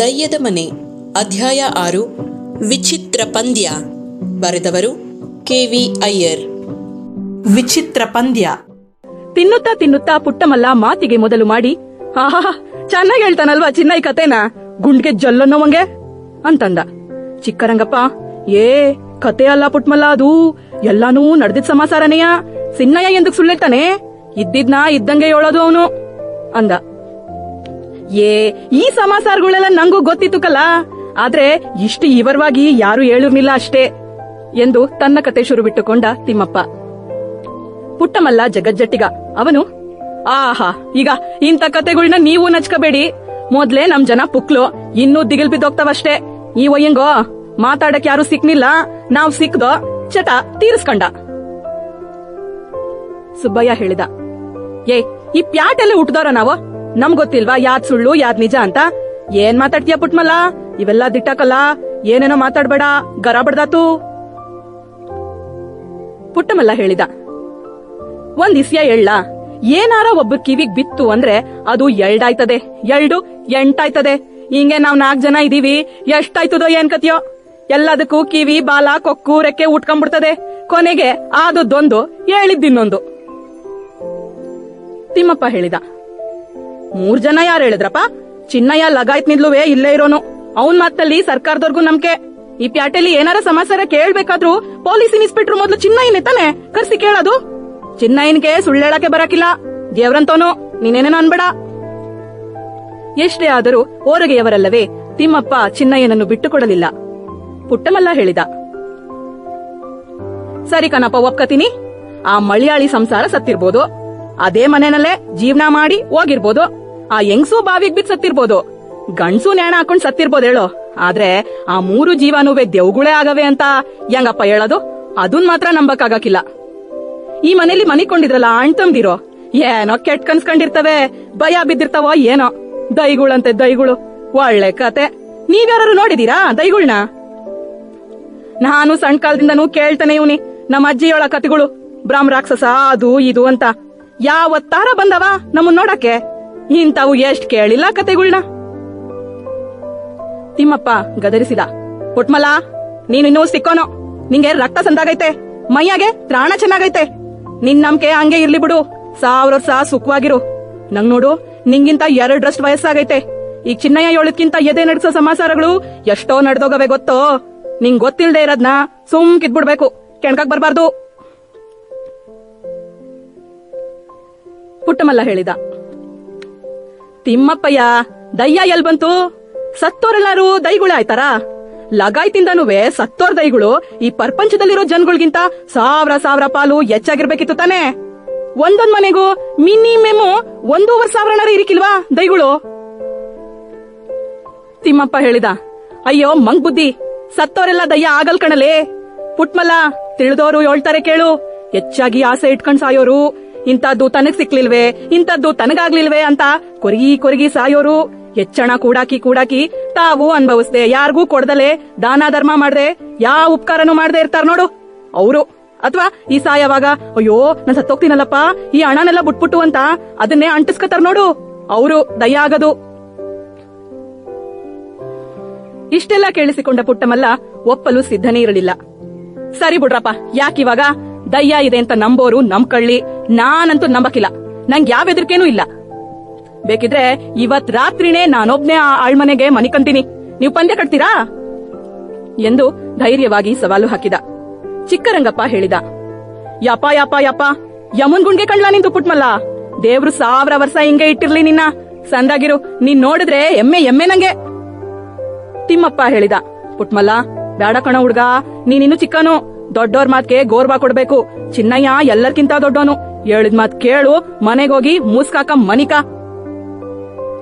ದಯ್ಯದ ಮನೆ ಅಧ್ಯಾಯ 6 ವಿಚಿತ್ರ ಪಂದ್ಯ. ಬರೆದವರು KV ಅಯ್ಯರ್. ವಿಚಿತ್ರ ಪಂದ್ಯ. ತಿನ್ನುತ್ತಾ ತಿನ್ನುತ್ತಾ ಪುಟ್ಟಮಲ್ಲ ಮಾತಿಗೆ ಮೊದಲು ಮಾಡಿ, ಆಹಾ ಚೆನ್ನಾಗಿ ಹೇಳ್ತಾನಲ್ವಾ ಚಿನ್ನೈ ಕತೆನ, ಗುಂಡ್ಗೆ ಜಲ್ಲನ್ನೋವಂಗೆ ಅಂತಂದ. ಚಿಕ್ಕರಂಗಪ್ಪ, ಕತೆ ಅಲ್ಲ ಪುಟ್ಮಲ್ಲ, ಅದು ಎಲ್ಲಾನೂ ನಡೆದಿದ್ ಸಮಾಚಾರನೆಯ. ಸಿನ್ನಯ್ಯ ಎಂದಕ್ ಸುಳ್ಳಿರ್ತಾನೆ, ಇದ್ದಿದ್ನ ಇದ್ದಂಗೆ ಹೇಳೋದು ಅವನು ಅಂದ. ಈ ಸಮಾಚಾರಗಳೆಲ್ಲ ನಂಗೂ ಗೊತ್ತಿತ್ತು ಕಲ್ಲ, ಆದ್ರೆ ಇಷ್ಟು ಇವರವಾಗಿ ಯಾರು ಹೇಳಿರ್ಲಿಲ್ಲ ಅಷ್ಟೇ ಎಂದು ತನ್ನ ಕತೆ ಶುರು ಬಿಟ್ಟುಕೊಂಡ ತಿಮ್ಮಪ್ಪ. ಪುಟ್ಟಮಲ್ಲ ಜಗಜ್ಜಟ್ಟಿಗ. ಅವನು, ಆಹಾ ಈಗ ಇಂಥ ಕತೆಗಳನ್ನ ನೀವು ನಚ್ಕಬೇಡಿ, ಮೊದ್ಲೇ ನಮ್ ಜನ ಪುಕ್ಲು, ಇನ್ನೂ ದಿಗಿಲ್ ಬಿದ್ದೋಗ್ತಾವಷ್ಟೇ. ಈ ಒಯ್ಯಂಗೋ ಮಾತಾಡಕ್ ಯಾರು ಸಿಕ್ನಿಲ್ಲ, ನಾವ್ ಸಿಕ್ದೋ ಚಟ ತೀರಿಸ್ಕೊಂಡ. ಸುಬ್ಬಯ್ಯ ಹೇಳಿದ, ಈ ಪ್ಯಾಟೆಲ್ಲ ಹುಟ್ದವ್ರ ನಾವು, ನಮ್ ಗೊತ್ತಿಲ್ವಾ ಯಾದ್ ಸುಳ್ಳು ಯಾದ್ ನಿಜ ಅಂತ? ಏನ್ ಮಾತಾಡ್ತೀಯ ಪುಟ್ಮಲ್ಲ, ಇವೆಲ್ಲ ದಿಟ್ಟಕಲ್ಲ, ಏನೇನೋ ಮಾತಾಡ್ಬೇಡ, ಗರ ಬಡ್ದಾತು. ಪುಟ್ಟಮಲ್ಲ ಹೇಳಿದ, ಒಂದ್ ಇಸ್ಯ ಎಳ್ಳ, ಏನಾರ ಒಬ್ಬ ಕಿವಿಗ್ ಬಿತ್ತು ಅಂದ್ರೆ ಅದು ಎಲ್ಡಾಯ್ತದೆ, 8 ಹಿಂಗೆ ನಾವ್ 4 ಜನ ಇದೀವಿ, ಎಷ್ಟಾಯ್ತದೋ ಏನ್ ಕತಿಯೋ, ಎಲ್ಲದಕ್ಕೂ ಕಿವಿ ಬಾಲ ಕೊಕ್ಕು ರೆಕ್ಕೆ ಉಟ್ಕೊಂಡ್ಬಿಡ್ತದೆ, ಕೊನೆಗೆ ಆದದ್ದೊಂದು ಹೇಳಿದ್ದಿನ್ನೊಂದು. ತಿಮ್ಮಪ್ಪ ಹೇಳಿದ, 3 ಜನ ಯಾರು ಹೇಳಿದ್ರಪ್ಪ? ಚಿನ್ನಯ್ಯ ಲಗಾಯ್ತ್ ನಿದ್ಲುವೆ ಇಲ್ಲೇ ಇರೋನು, ಅವನ್ ಮಾತಲ್ಲಿ ಸರ್ಕಾರದವ್ರಿಗೂ ನಂಬಿಕೆ. ಈ ಪ್ಯಾಟೆಲಿ ಏನಾರ ಸಮಾಚಾರ ಕೇಳ್ಬೇಕಾದ್ರೂ ಪೊಲೀಸ್ ಇನ್ಸ್ಪೆಕ್ಟರ್ ಮೊದ್ಲು ಚಿನ್ನಯ್ಯನೇ ತಾನೆ ಕರ್ಸಿ ಕೇಳೋದು. ಚಿನ್ನಯ್ಯನ್ಗೆ ಸುಳ್ಳೇಳಕ್ಕೆ ಬರಕಿಲ್ಲ, ದೇವ್ರಂತವನು, ನೀನೇನೇನೋ ಅನ್ಬೇಡ. ಎಷ್ಟೇ ಆದರೂ ಓರಗೆಯವರಲ್ಲವೇ, ತಿಮ್ಮಪ್ಪ ಚಿನ್ನಯ್ಯನನ್ನು ಬಿಟ್ಟುಕೊಡಲಿಲ್ಲ. ಪುಟ್ಟಮಲ್ಲ ಹೇಳಿದ, ಸರಿ ಕಣಪ್ಪ ಒಪ್ಕತೀನಿ, ಆ ಮಳಿಯಾಳಿ ಸಂಸಾರ ಸತ್ತಿರ್ಬೋದು, ಅದೇ ಮನೆಯಲ್ಲೇ ಜೀವನ ಮಾಡಿ ಹೋಗಿರ್ಬೋದು, ಆ ಹೆಂಗ್ಸು ಬಾವಿಗ್ ಬಿದ್ದು ಸತ್ತಿರ್ಬೋದು, ಗಂಡ್ಸು ನೇಣ ಹಾಕೊಂಡ್ ಸತ್ತಿರ್ಬೋದು ಹೇಳೋ, ಆದ್ರೆ ಆ 3 ಜೀವನವೇ ದೆವ್ಗುಳೇ ಆಗವೆ ಅಂತ ಹೆಂಗಪ್ಪ ಹೇಳೋದು? ಅದನ್ ಮಾತ್ರ ನಂಬಕ್ಕಾಗಕ್ಕಿಲ್ಲ. ಈ ಮನೇಲಿ ಮನಿಕೊಂಡಿದ್ರಲ್ಲ ಅಣ್ತಂದಿರೋ, ಏನೋ ಕೆಟ್ಟ ಕನ್ಸ್ಕೊಂಡಿರ್ತವೆ, ಭಯ ಬಿದ್ದಿರ್ತಾವೋ ಏನೋ. ದೈಗುಳಂತೆ ದೈಗುಳು, ಒಳ್ಳೆ ಕತೆ. ನೀವ್ಯಾರು ನೋಡಿದೀರಾ ದೈಗುಳ್ನ? ನಾನು ಸಣ್ಣ ಕಾಲದಿಂದನೂ ಕೇಳ್ತಾನೆ ಇವ್ನಿ, ನಮ್ಮ ಅಜ್ಜಿಯೊಳ ಕತೆಗಳು, ಬ್ರಹ್ಮ ರಾಕ್ಷಸ ಅದು ಇದು ಅಂತ. ಯಾವತ್ತಾರ ಬಂದವ ನಮ್ಮನ್ ನೋಡಕ್ಕೆ? ಇಂಥವು ಎಷ್ಟ್ ಕೇಳಿಲ್ಲ ಕತೆಗಳ್ನ. ತಿಮ್ಮಪ್ಪ ಗದರಿಸಿದ, ಪುಟ್ಮಲ್ಲ ನೀನಿನ್ನೂ ಸಿಕ್ಕೋನು, ನಿಂಗೆ ರಕ್ತ ಸಂದಾಗೈತೆ, ಮೈಯಾಗೆ ತ್ರಾಣ ಚೆನ್ನಾಗೈತೆ, ನಿನ್ ನಂಬಿಕೆ ಹಂಗೆ ಇರ್ಲಿ ಬಿಡು, 1000 ವರ್ಷ ಸುಖವಾಗಿರು. ನಂಗ್ ನೋಡು, ನಿಂಗಿಂತ 2 ವಯಸ್ಸಾಗೈತೆ, ಈಗ ಚಿನ್ನಯ್ಯ ಹೇಳದ್ಕಿಂತ ಎದೆ ನಡೆಸೋ ಸಮಾಚಾರಗಳು ಎಷ್ಟೋ ನಡೆದೋಗವೆ ಗೊತ್ತೋ. ನಿಂಗ್ ಗೊತ್ತಿಲ್ದೇ ಇರೋದ್ನ ಸುಮ್ ಕಿದ್ಬಿಡ್ಬೇಕು, ಕೆಣ್ಕಕ್ ಬರ್ಬಾರ್ದು. ಪುಟ್ಟಮಲ್ಲ ಹೇಳಿದ, ತಿಮ್ಮಪ್ಪಯ್ಯ ದಯ್ಯ ಎಲ್ ಬಂತು? ಸತ್ತೋರೆಲ್ಲಾರು ದೈಗುಳ ಆಯ್ತಾರ? ಲಗಾಯ್ತಿಂದನುವೆ ಸತ್ತೋರ್ ದೈಗಳು ಈ ಪ್ರಪಂಚದಲ್ಲಿರೋ ಜನಗಳಿಗಿಂತ 1000 ಪಾಲು ಹೆಚ್ಚಾಗಿರ್ಬೇಕಿತ್ತು ತಾನೆ. ಒಂದೊಂದ್ ಮನೆಗೂ ಮಿನಿಮಮ್ 1,500 ಇರಿಕಿಲ್ವಾ ದೈಗಳು? ತಿಮ್ಮಪ್ಪ ಹೇಳಿದ, ಅಯ್ಯೋ ಮಂಗ್ ಬುದ್ಧಿ, ಸತ್ತೋರೆಲ್ಲ ದಯ್ಯ ಆಗಲ್ ಕಣಲೇ. ಪುಟ್ಮಲ್ಲ ತಿಳಿದೋರು ಹೇಳ್ತಾರೆ ಕೇಳು, ಹೆಚ್ಚಾಗಿ ಆಸೆ ಇಟ್ಕೊಂಡ್ ಸಾಯೋರು, ಇಂಥದ್ದು ತನಗ್ ಸಿಕ್ಲಿಲ್ವೇ, ಇಂಥದ್ದು ತನಗಾಗ್ಲಿಲ್ವೇ ಅಂತ ಕೊರಗಿ ಸಾಯೋರು, ಹೆಚ್ಚಣ ಕೂಡಾಕಿ ತಾವು ಅನ್ಭವಿಸ್ದೆ ಯಾರಿಗೂ ಕೊಡ್ದಲೆ ದಾನ ಧರ್ಮ ಮಾಡ್ದೆ ಯಾವ ಉಪಕಾರನೂ ಮಾಡ್ದೆ ಇರ್ತಾರ ನೋಡು ಅವರು. ಅಥವಾ ಈ ಸಾಯವಾಗ ಅಯ್ಯೋ ನಾನ್ ಸತ್ತೋಗ್ತೀನಲ್ಲಪ್ಪ, ಈ ಹಣನೆಲ್ಲ ಬಿಟ್ಬಿಟ್ಟು ಅಂತ ಅದನ್ನೇ ಅಂಟಿಸ್ಕತಾರ ನೋಡು, ಅವರು ದಯ್ಯ ಆಗದು. ಇಷ್ಟೆಲ್ಲ ಕೇಳಿಸಿಕೊಂಡ ಪುಟ್ಟಮಲ್ಲ ಒಪ್ಪಲು ಸಿದ್ಧನೇ ಇರಲಿಲ್ಲ. ಸರಿ ಬಿಡ್ರಪ್ಪ, ಯಾಕಿವಾಗ ದಯ್ಯ ಇದೆ ಅಂತ ನಂಬೋರು ನಂಬ್ಕಳ್ಳಿ, ನಾನಂತೂ ನಂಬಕಿಲ್ಲ, ನಂಗ್ ಯಾವ ಹೆದರಿಕೆನೂ ಇಲ್ಲ. ಬೇಕಿದ್ರೆ ಇವತ್ ರಾತ್ರಿನೇ ನಾನೊಬ್ನೇ ಆ ಆಳ್ಮನೆಗೆ ಮನಿಕಂತೀನಿ, ನೀವು ಪಂದ್ಯ ಕಟ್ತೀರಾ ಎಂದು ಧೈರ್ಯವಾಗಿ ಸವಾಲು ಹಾಕಿದ. ಚಿಕ್ಕರಂಗಪ್ಪ ಹೇಳಿದ, ಯಪ್ಪ ಯಮುನ್ ಗುಂಡ್ಗೆ ಕಣ್ಲಾ ನಿಂತು ಪುಟ್ಮಲ್ಲ, ದೇವ್ರು 1000 ವರ್ಷ ಹಿಂಗೆ ಇಟ್ಟಿರ್ಲಿ ನಿನ್ನ, ಸಂದಾಗಿರು, ನೀನ್ ನೋಡಿದ್ರೆ ಎಮ್ಮೆ ನಂಗೆ. ತಿಮ್ಮಪ್ಪ ಹೇಳಿದ, ಪುಟ್ಮಲ್ಲ ಬೇಡ ಕಣ ಹುಡ್ಗ, ನೀನಿನ್ನು ಚಿಕ್ಕನು, ದೊಡ್ಡೋರ್ ಮಾತ್ಗೆ ಗೋರ್ಬಾ ಕೊಡ್ಬೇಕು. ಚಿನ್ನಯ್ಯ ಎಲ್ಲರ್ಕಿಂತ ದೊಡ್ಡೋನು, ಹೇಳಿದ್ ಮಾತ್ ಕೇಳು, ಮನೆಗೋಗಿ ಮೂಸ್ಕಾಕ ಮನಿಕ.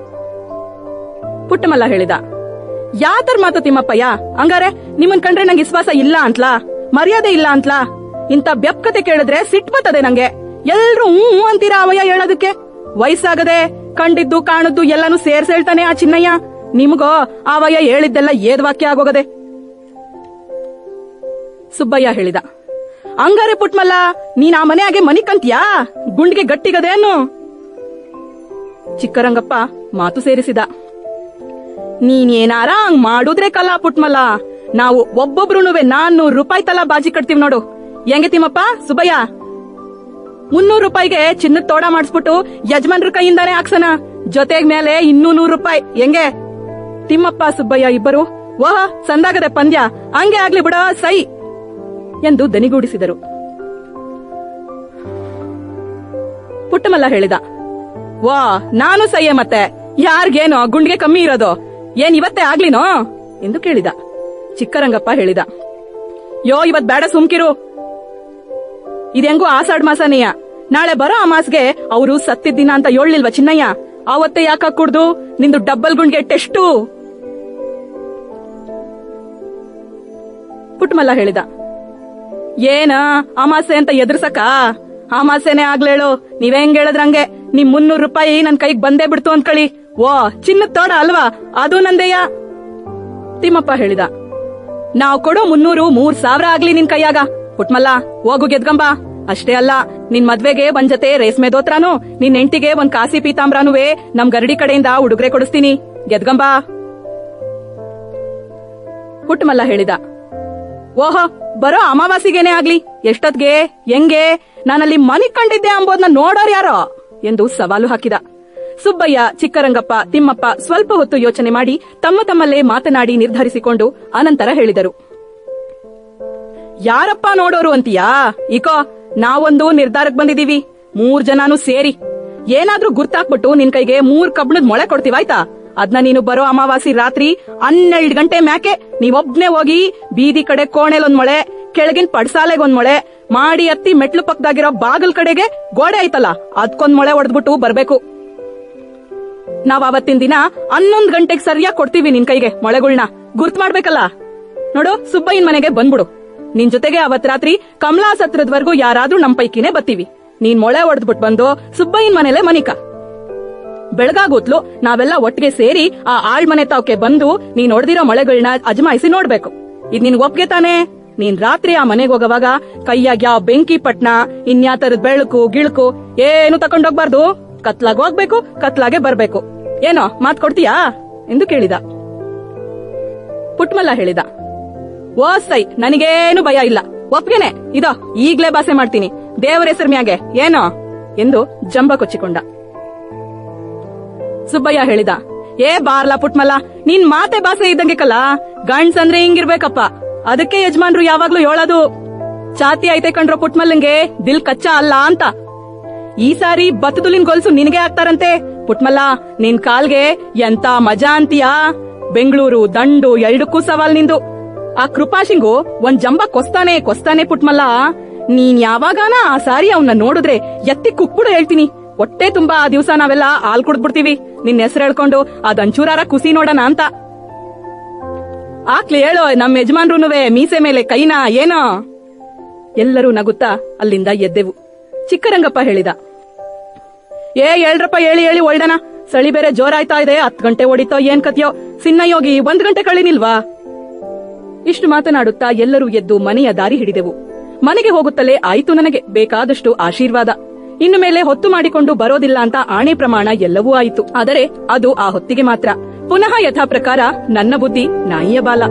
ಪುಟ್ಟಮಲ್ಲ ಹೇಳಿದ, ಯಾತರ್ ಮಾತು ತಿಮ್ಮಪ್ಪಯ್ಯ? ಹಂಗಾರೆ ನಿಮ್ಮನ್ ಕಂಡ್ರೆ ನಂಗೆ ವಿಶ್ವಾಸ ಇಲ್ಲ ಅಂತಲಾ, ಮರ್ಯಾದೆ ಇಲ್ಲ ಅಂತಲಾ? ಇಂತ ಬೆಪ್ಕತೆ ಕೇಳಿದ್ರೆ ಸಿಟ್ ಬರ್ತದೆ ನಂಗೆ. ಎಲ್ರು ಅಂತೀರಾ ಅವಯ್ಯ ಹೇಳೋದಕ್ಕೆ? ವಯಸ್ಸಾಗದೆ ಕಂಡಿದ್ದು ಕಾಣದ್ದು ಎಲ್ಲಾನು ಸೇರ್ಸ್ ಹೇಳ್ತಾನೆ ಆ ಚಿನ್ನಯ್ಯ, ನಿಮ್ಗೋ ಅವಯ್ಯ ಹೇಳಿದ್ದೆಲ್ಲ ಏದ್ವಾಕ್ಯ ಆಗೋಗದೆ. ಸುಬ್ಬಯ್ಯ ಹೇಳಿದ, ಹಂಗಾರೆ ಪುಟ್ಮಲ್ಲ ನೀನ್ ಆ ಮನೆಯಾಗೆ ಮನಿಕಂತೀಯಾ? ಗುಂಡ್ಗೆ ಗಟ್ಟಿಗದೇನು? ಚಿಕ್ಕರಂಗಪ್ಪ ಮಾತು ಸೇರಿಸಿದ, ನೀನೇನಾರ ಹಂಗ್ ಮಾಡುದ್ರೆ ಕಲ್ಲ ಪುಟ್ಮಲ್ಲ, ನಾವು ಒಬ್ಬೊಬ್ರುನುವೆ 400 ರೂಪಾಯಿ ತಲಾ ಬಾಜಿ ಕಟ್ತೀವಿ ನೋಡು. ಹೆಂಗೆ ತಿಮ್ಮಪ್ಪ ಸುಬ್ಬಯ್ಯ? 300 ರೂಪಾಯಿಗೆ ಚಿನ್ನದ ತೋಡ ಮಾಡಿಸ್ಬಿಟ್ಟು ಯಜಮಾನ್ರ ಕೈಯಿಂದಾನೇ ಹಾಕ್ಸನ, ಜೊತೆಗ್ ಮೇಲೆ ಇನ್ನೂ 100 ರೂಪಾಯಿ. ಹೆಂಗೆ? ತಿಮ್ಮಪ್ಪ ಸುಬ್ಬಯ್ಯ ಇಬ್ಬರು ಓಹ ಸಂದಾಗದೆ ಪಂದ್ಯ, ಹಂಗೆ ಆಗ್ಲಿ ಬಿಡ ಸೈ ಎಂದು ದನಿಗೂಡಿಸಿದರು. ಪುಟ್ಟಮಲ್ಲ ಹೇಳಿದ, ವಾ ನಾನು ಸಯ್ಯೆ, ಮತ್ತೆ ಯಾರ್ಗೇನೋ ಗುಂಡ್ಗೆ ಕಮ್ಮಿ ಇರೋದು, ಏನ್ ಇವತ್ತೇ ಆಗ್ಲಿನೋ ಎಂದು ಕೇಳಿದ. ಚಿಕ್ಕರಂಗಪ್ಪ ಹೇಳಿದ, ಯೋ ಇವತ್ ಬೇಡ ಸುಮ್ಕಿರು, ಇದೆಂಗೂ ಆಷಾಢ ಮಾಸನೆಯ, ನಾಳೆ ಬರೋ ಅಮಾಸ್ಗೆ ಅವರು ಸತ್ತಿದ್ದ ದಿನ ಅಂತ ಹೇಳಿಲ್ವಾ ಚಿನ್ನಯ್ಯ, ಅವತ್ತೇ ಯಾಕ ಕುಡ್ದು ನಿಂದು ಡಬ್ಬಲ್ ಗುಂಡ್ಗೆ ಟೆಸ್ಟು. ಪುಟ್ಟಮಲ್ಲ ಹೇಳಿದ, ಏನ ಅಮಾಸೆ ಅಂತ ಎದುರ್ಸಕ? ಅಮಾಸೆನೆ ಆಗ್ಲೇಳು, ನೀವ್ ಹೆಂಗ್ ಹೇಳಿದ್ರಂಗೆ ನಿಮ್ 300 ರೂಪಾಯಿ ನನ್ ಕೈಗ್ ಬಂದೇ ಬಿಡ್ತು ಅಂದ್ಕಳಿ. ಓ ಚಿನ್ನದ ತೋಡ ಅಲ್ವಾ, ಅದು ನಂದೇಯ. ತಿಮ್ಮಪ್ಪ ಹೇಳಿದ, ನಾವ್ ಕೊಡೋ 300 3,000 ಆಗ್ಲಿ ನಿನ್ ಕೈಯಾಗ. ಪುಟ್ಮಲ್ಲ ಹೋಗು ಗೆದ್ಗಂಬ. ಅಷ್ಟೇ ಅಲ್ಲ, ನಿನ್ ಮದ್ವೆಗೆ ಒಂದ್ ಜೊತೆ ರೇಷ್ಮೆ ದೋತ್ರಾನು, ನಿನ್ ಹೆಂಡತಿಗೆ ಒಂದ್ ಕಾಸಿ ಪೀತಾಂಬ್ರಾನುವೆ ನಮ್ ಗರಡಿ ಕಡೆಯಿಂದ ಉಡುಗ್ರೆ ಕೊಡಿಸ್ತೀನಿ, ಗೆದ್ಗಂಬ. ಪುಟ್ಮಲ್ಲ ಹೇಳಿದ, ಓಹೋ ಬರೋ ಅಮಾವಾಸಿಗೇನೆ ಆಗ್ಲಿ, ಎಷ್ಟೊತ್ಗೆ ಹೆಂಗೆ, ನಾನಲ್ಲಿ ಮನಿ ಕಂಡಿದ್ದೆ ಅಂಬೋದ್ನ ನೋಡೋರ್ ಯಾರೋ ಎಂದು ಸವಾಲು ಹಾಕಿದ. ಸುಬ್ಬಯ್ಯ, ಚಿಕ್ಕರಂಗಪ್ಪ, ತಿಮ್ಮಪ್ಪ ಸ್ವಲ್ಪ ಹೊತ್ತು ಯೋಚನೆ ಮಾಡಿ ತಮ್ಮ ತಮ್ಮಲ್ಲೇ ಮಾತನಾಡಿ ನಿರ್ಧರಿಸಿಕೊಂಡು ಅನಂತರ ಹೇಳಿದರು. ಯಾರಪ್ಪ ನೋಡೋರು ಅಂತೀಯಾ? ಈಕೋ ನಾವೊಂದು ನಿರ್ಧಾರಕ್ಕೆ ಬಂದಿದೀವಿ, 3 ಜನನು ಸೇರಿ. ಏನಾದ್ರೂ ಗುರ್ತಾಕ್ಬಿಟ್ಟು ನಿನ್ ಕೈಗೆ 3 ಕಬ್ಬಣದ ಮೊಳೆ ಕೊಡ್ತೀವಾಯ್ತಾ? ಅದ್ನ ನೀನು ಬರೋ ಅಮಾವಾಸಿ ರಾತ್ರಿ 12 ಗಂಟೆ ಮ್ಯಾಕೆ ನೀವೊಬ್ನೇ ಹೋಗಿ ಬೀದಿ ಕಡೆ ಕೋಣೆಲ್1 ಮೊಳೆ, ಕೆಳಗಿನ ಪಡ್ಸಾಲೆಗ್ 1 ಮೊಳೆ ಮಾಡಿ ಹತ್ತಿ ಮೆಟ್ಲು ಪಕ್ಕದಾಗಿರೋ ಬಾಗಲ್ ಕಡೆಗೆ ಗೋಡೆ ಐತಲ್ಲ ಅದ್ಕೊಂದ್ ಮೊಳೆ ಹೊಡೆದ್ಬಿಟ್ಟು ಬರ್ಬೇಕು. ನಾವ್ ಅವತ್ತಿನ ದಿನ 11 ಗಂಟೆಗೆ ಸರಿಯಾಗಿ ಕೊಡ್ತೀವಿ ನಿನ್ ಕೈಗೆ ಮೊಳೆಗಳ್ನ, ಗುರ್ತ್ ಮಾಡ್ಬೇಕಲ್ಲ. ನೋಡು ಸುಬ್ಬಯ್ಯನ್ ಮನೆಗೆ ಬಂದ್ಬಿಡು, ನಿನ್ ಜೊತೆಗೆ ಅವತ್ ರಾತ್ರಿ ಕಮಲಾ ಸತ್ರದ್ವರ್ಗೂ ಯಾರಾದ್ರೂ ನಮ್ ಪೈಕಿನೇ ಬತ್ತೀವಿ. ನೀನ್ ಮೊಳೆ ಹೊಡೆದ್ಬಿಟ್ ಬಂದು ಸುಬ್ಬಯ್ಯನ್ ಮನೇಲೆ ಮನಿಕ. ಬೆಳಗಾಗೋತ್ಲು ನಾವೆಲ್ಲ ಒಟ್ಟಿಗೆ ಸೇರಿ ಆ ಆಳ್ ಮನೆ ತಾವಕ್ಕೆ ಬಂದು ನೀನ್ ಹೊಡೆದಿರೋ ಮೊಳೆಗಳನ್ನ ಅಜಮಾಯಿಸಿ ನೋಡ್ಬೇಕು. ಇದ್ ನಿನ್ ಒಪ್ಗೆ ತಾನೆ? ನೀನ್ ರಾತ್ರಿ ಆ ಮನೆಗೆ ಹೋಗವಾಗ ಕೈಯಾಗ ಯಾವ ಬೆಂಕಿ ಪಟ್ನ ಇನ್ಯಾತರದ ಬೆಳಕು ಗಿಳ್ಕು ಏನು ತಕೊಂಡೋಗ್ಬಾರ್ದು, ಕತ್ಲಾಗ ಹೋಗ್ಬೇಕು, ಕತ್ಲಾಗೆ ಬರ್ಬೇಕು. ಏನೋ ಮಾತ್ ಕೊಡ್ತೀಯಾ ಎಂದು ಕೇಳಿದ. ಪುಟ್ಮಲ್ಲ ಹೇಳಿದ, ಓ ಸೈ ನನಗೇನು ಭಯ ಇಲ್ಲ, ಒಪ್ಗೆನೆ, ಇದೋ ಈಗ್ಲೇ ಬಾಸೆ ಮಾಡ್ತೀನಿ ದೇವರ ಹೆಸರು ಮ್ಯಾಗೆ, ಏನೋ ಎಂದು ಜಂಬ ಕೊಚ್ಚಿಕೊಂಡ. ಸುಬ್ಬಯ್ಯ ಹೇಳಿದ, ಏ ಬಾರ್ಲಾ ಪುಟ್ಮಲ್ಲ, ನಿನ್ ಮಾತೆ ಬಾಸೆ ಇದ್ದಂಗೆ ಕಲ್ಲ, ಗಂಡ್ಸ್ ಅಂದ್ರೆ ಹಿಂಗಿರ್ಬೇಕಪ್ಪ, ಅದಕ್ಕೆ ಯಜಮಾನ್ರು ಯಾವಾಗ್ಲೂ ಹೇಳೋದು, ಛಾತಿ ಐತೆ ಕಂಡ್ರೋ ಪುಟ್ಮಲ್ಲಂಗೆ ದಿಲ್ ಕಚ್ಚಾ ಅಲ್ಲ ಅಂತ. ಈ ಸಾರಿ ಬತ್ತದುಲಿನ್ ಗೊಲ್ಸು ನಿನಗೆ ಹಾಕ್ತಾರಂತೆ ಪುಟ್ಮಲ್ಲ, ನಿನ್ ಕಾಲ್ಗೆ ಎಂತ ಮಜಾ ಅಂತೀಯಾ? ಬೆಂಗಳೂರು ದಂಡು 2ಕ್ಕೂ ಸವಾಲ್ ನಿಂದು. ಆ ಕೃಪಾಶಿಂಗು ಒಂದ್ ಜಂಬ ಕೊಸ್ತಾನೆ ಪುಟ್ಮಲ್ಲ, ನೀನ್ ಯಾವಾಗಾನ ಆ ಸಾರಿ ಅವನ್ನ ನೋಡಿದ್ರೆ ಎತ್ತಿ ಕುಕ್ಬಿಡು ಹೇಳ್ತೀನಿ. ಹೊಟ್ಟೆ ತುಂಬಾ ಆ ದಿವ್ಸ ನಾವೆಲ್ಲ ಹಾಲ್ ಕುಡ್ದ್ಬಿಡ್ತೀವಿ, ನಿನ್ ಹೆಸರು ಹೇಳ್ಕೊಂಡು ಅದಂಚೂರಾರ ಕುಸಿ ನೋಡೋಣ ಅಂತ. ಆಕ್ಲಿ ಹೇಳೋ ನಮ್ ಯಜಮಾನ್ರುನುವೆ ಮೀಸೆ ಮೇಲೆ ಕೈನಾ ಏನೋ. ಎಲ್ಲರೂ ನಗುತ್ತಾ ಅಲ್ಲಿಂದ ಎದ್ದೆವು. ಚಿಕ್ಕರಂಗಪ್ಪ ಹೇಳಿದ, ಏ ಹೇಳ್ರಪ್ಪ, ಹೇಳಿ ಒಳ್ದನ, ಚಳಿ ಬೇರೆ ಜೋರಾಯ್ತಾ ಇದೆ, 10 ಗಂಟೆ ಹೊಡಿತೋ ಏನ್ ಕತಿಯೋ, ಸಿನ್ನಯೋಗಿ 1 ಗಂಟೆ ಕಳಿನಿಲ್ವಾ? ಇಷ್ಟು ಮಾತನಾಡುತ್ತಾ ಎಲ್ಲರೂ ಎದ್ದು ಮನೆಯ ದಾರಿ ಹಿಡಿದೆವು. ಮನೆಗೆ ಹೋಗುತ್ತಲೇ ಆಯ್ತು ನನಗೆ ಬೇಕಾದಷ್ಟು ಆಶೀರ್ವಾದ. ಇನ್ನು ಮೇಲೆ ಹೊತ್ತು ಮಾಡಿಕೊಂಡು ಬರೋದಿಲ್ಲ ಅಂತ ಆಣೆ ಪ್ರಮಾಣ ಎಲ್ಲವೂ ಆಯಿತು. ಆದರೆ ಅದು ಆ ಹೊತ್ತಿಗೆ ಮಾತ್ರ. ಪುನಃ ಯಥಾ ಪ್ರಕಾರ ನನ್ನ ಬುದ್ಧಿ ನಾಯಿಯ ಬಾಲ.